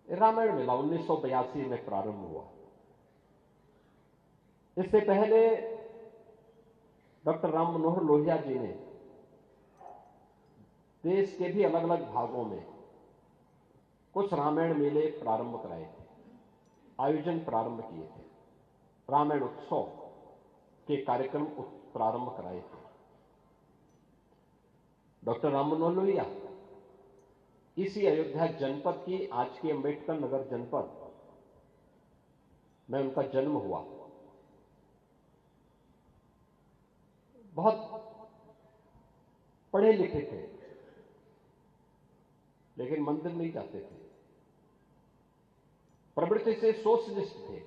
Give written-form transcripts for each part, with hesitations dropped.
रामायण मेला 1982 में प्रारंभ हुआ। इससे पहले डॉक्टर राम मनोहर लोहिया जी ने देश के भी अलग अलग भागों में कुछ रामायण मेले प्रारंभ कराए थे, आयोजन प्रारंभ किए थे, रामायण उत्सव के कार्यक्रम प्रारंभ कराए थे। डॉक्टर राम मनोहर लोहिया इसी अयोध्या जनपद की, आज के अंबेडकर नगर जनपद में उनका जन्म हुआ। बहुत पढ़े लिखे थे, लेकिन मंदिर नहीं जाते थे। प्रवृत्ति से सोशलिस्ट थे,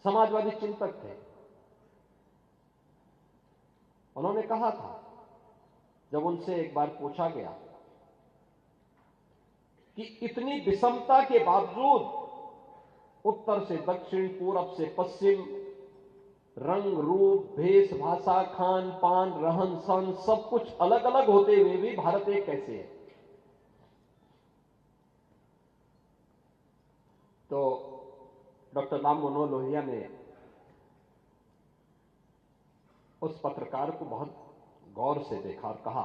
समाजवादी चिंतक थे। उन्होंने कहा था, जब उनसे एक बार पूछा गया कि इतनी विषमता के बावजूद उत्तर से दक्षिण, पूरब से पश्चिम, रंग रूप, भेष भाषा, खान पान, रहन सहन सब कुछ अलग अलग होते हुए भी भारत एक कैसे है? तो डॉक्टर राम मनोहर लोहिया ने उस पत्रकार को बहुत गौर से देखा और कहा,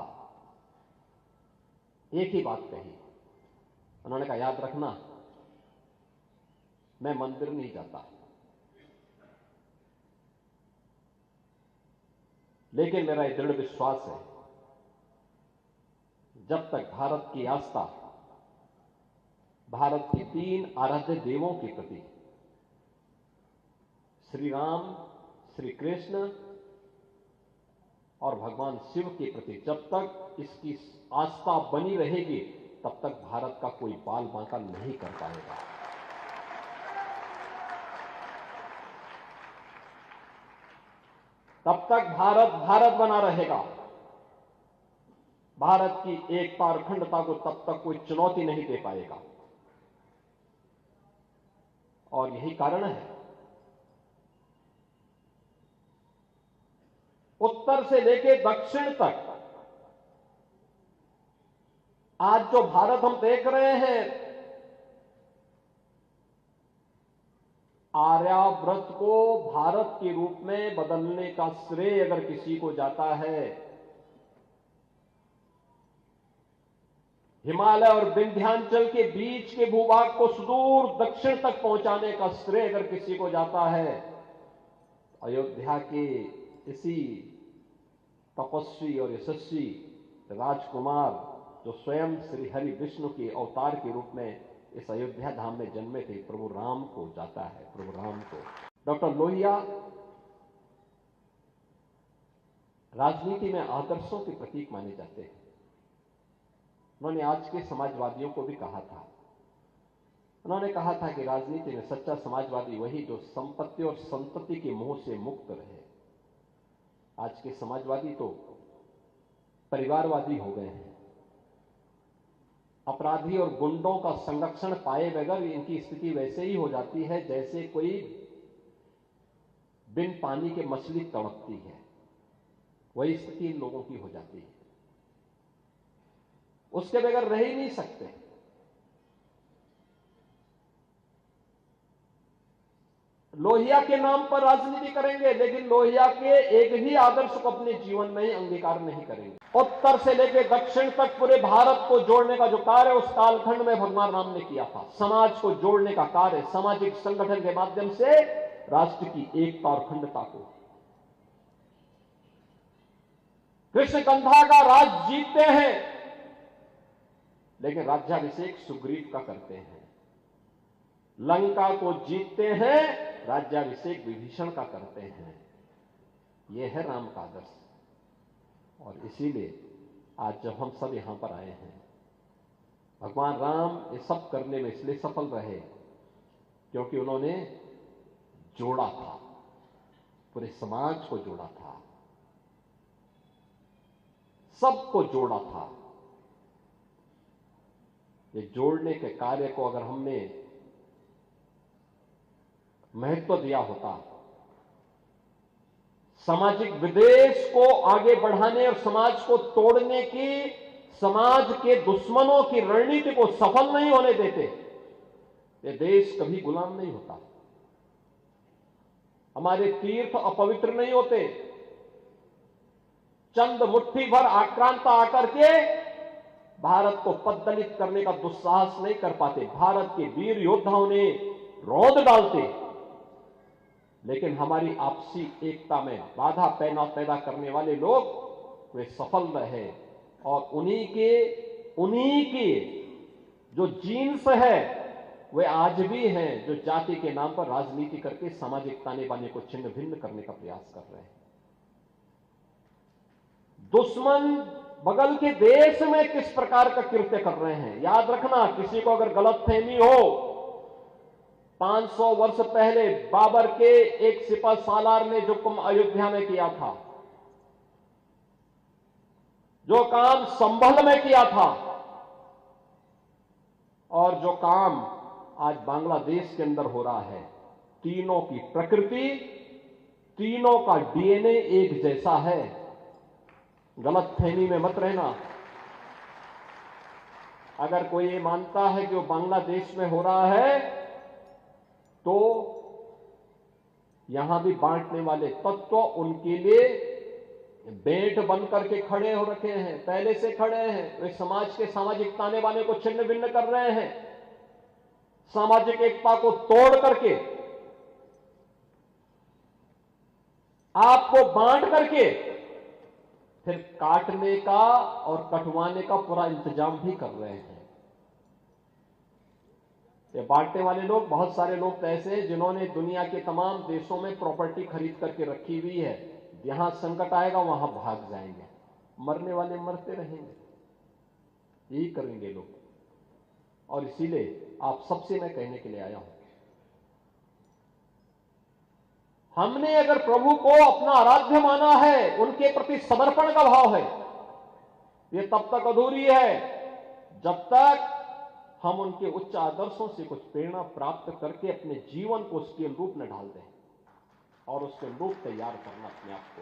एक ही बात कही। उन्होंने कहा, याद रखना, मैं मंदिर नहीं जाता, लेकिन मेरा यह दृढ़ विश्वास है, जब तक भारत की आस्था भारत के 3 आराध्य देवों के प्रति, श्री राम, श्री कृष्ण और भगवान शिव के प्रति, जब तक इसकी आस्था बनी रहेगी, तब तक भारत का कोई बाल बांका नहीं कर पाएगा। तब तक भारत भारत बना रहेगा। भारत की एकता और अखंडता को तब तक कोई चुनौती नहीं दे पाएगा। और यही कारण है, उत्तर से लेकर दक्षिण तक आज जो भारत हम देख रहे हैं, आर्यावर्त को भारत के रूप में बदलने का श्रेय अगर किसी को जाता है, हिमालय और विंध्याचल के बीच के भूभाग को सुदूर दक्षिण तक पहुंचाने का श्रेय अगर किसी को जाता है, अयोध्या के इसी तपस्वी और यशस्वी राजकुमार जो स्वयं श्री हरि विष्णु के अवतार के रूप में इस अयोध्या धाम में जन्मे थे, प्रभु राम को जाता है, प्रभु राम को। डॉक्टर लोहिया राजनीति में आदर्शों के प्रतीक माने जाते हैं। उन्होंने आज के समाजवादियों को भी कहा था, उन्होंने कहा था कि राजनीति में सच्चा समाजवादी वही जो संपत्ति और संतति के मोह से मुक्त रहे। आज के समाजवादी तो परिवारवादी हो गए हैं। अपराधी और गुंडों का संरक्षण पाए बगैर इनकी स्थिति वैसे ही हो जाती है जैसे कोई बिन पानी के मछली तड़पती है, वही स्थिति इन लोगों की हो जाती है। उसके बगैर रह ही नहीं सकते। लोहिया के नाम पर राजनीति करेंगे, लेकिन लोहिया के एक ही आदर्श को अपने जीवन में ही अंगीकार नहीं करेंगे। उत्तर से लेकर दक्षिण तक पूरे भारत को जोड़ने का जो कार्य उस कालखंड में भगवान राम ने किया था, समाज को जोड़ने का कार्य, सामाजिक संगठन के माध्यम से राष्ट्र की एकता और अखंडता को। कृष्ण कंधा का राज जीतते हैं, लेकिन राज्याभिषेक सुग्रीव का करते हैं। लंका को जीतते हैं, राज्याभिषेक विभीषण का करते हैं। यह है राम का आदर्श। और इसीलिए आज जब हम सब यहां पर आए हैं, भगवान राम ये सब करने में इसलिए सफल रहे क्योंकि उन्होंने जोड़ा था, पूरे समाज को जोड़ा था, सबको जोड़ा था। ये जोड़ने के कार्य को अगर हमने महत्व दिया होता, सामाजिक विदेश को आगे बढ़ाने और समाज को तोड़ने की समाज के दुश्मनों की रणनीति को सफल नहीं होने देते, ये देश कभी गुलाम नहीं होता। हमारे तीर्थ अपवित्र नहीं होते। चंद मुट्ठी भर आक्रांता आकर के भारत को पद्दलित करने का दुस्साहस नहीं कर पाते। भारत के वीर योद्धाओं ने रौंद डालते, लेकिन हमारी आपसी एकता में बाधा पैदा करने वाले लोग वे सफल रहे। और उन्हीं के जो जीन्स है वे आज भी हैं, जो जाति के नाम पर राजनीति करके सामाजिक ताने बाने को छिन्न भिन्न करने का प्रयास कर रहे हैं। दुश्मन बगल के देश में किस प्रकार का कृत्य कर रहे हैं, याद रखना। किसी को अगर गलतफहमी हो, 500 वर्ष पहले बाबर के एक सिपह सालार ने जो काम अयोध्या में किया था, जो काम संभल में किया था, और जो काम आज बांग्लादेश के अंदर हो रहा है, तीनों की प्रकृति, तीनों का डीएनए एक जैसा है। गलतफहमी में मत रहना। अगर कोई ये मानता है कि वो बांग्लादेश में हो रहा है, तो यहां भी बांटने वाले तत्व उनके लिए बेट बन करके खड़े हो रखे हैं, पहले से खड़े हैं। वे समाज के सामाजिक ताने बाने को छिन्न भिन्न कर रहे हैं, सामाजिक एकता को तोड़ करके, आपको बांट करके फिर काटने का और कटवाने का पूरा इंतजाम भी कर रहे हैं। ये बांटने वाले लोग, बहुत सारे लोग तो ऐसे हैं जिन्होंने दुनिया के तमाम देशों में प्रॉपर्टी खरीद करके रखी हुई है। यहां संकट आएगा वहां भाग जाएंगे, मरने वाले मरते रहेंगे, यही करेंगे लोग। और इसीलिए आप सबसे मैं कहने के लिए आया हूं, हमने अगर प्रभु को अपना आराध्य माना है, उनके प्रति समर्पण का भाव है, ये तब तक अधूरी है जब तक हम उनके उच्च आदर्शों से कुछ प्रेरणा प्राप्त करके अपने जीवन को उसके रूप में ढाल दें और उसके रूप तैयार करना अपने आप को।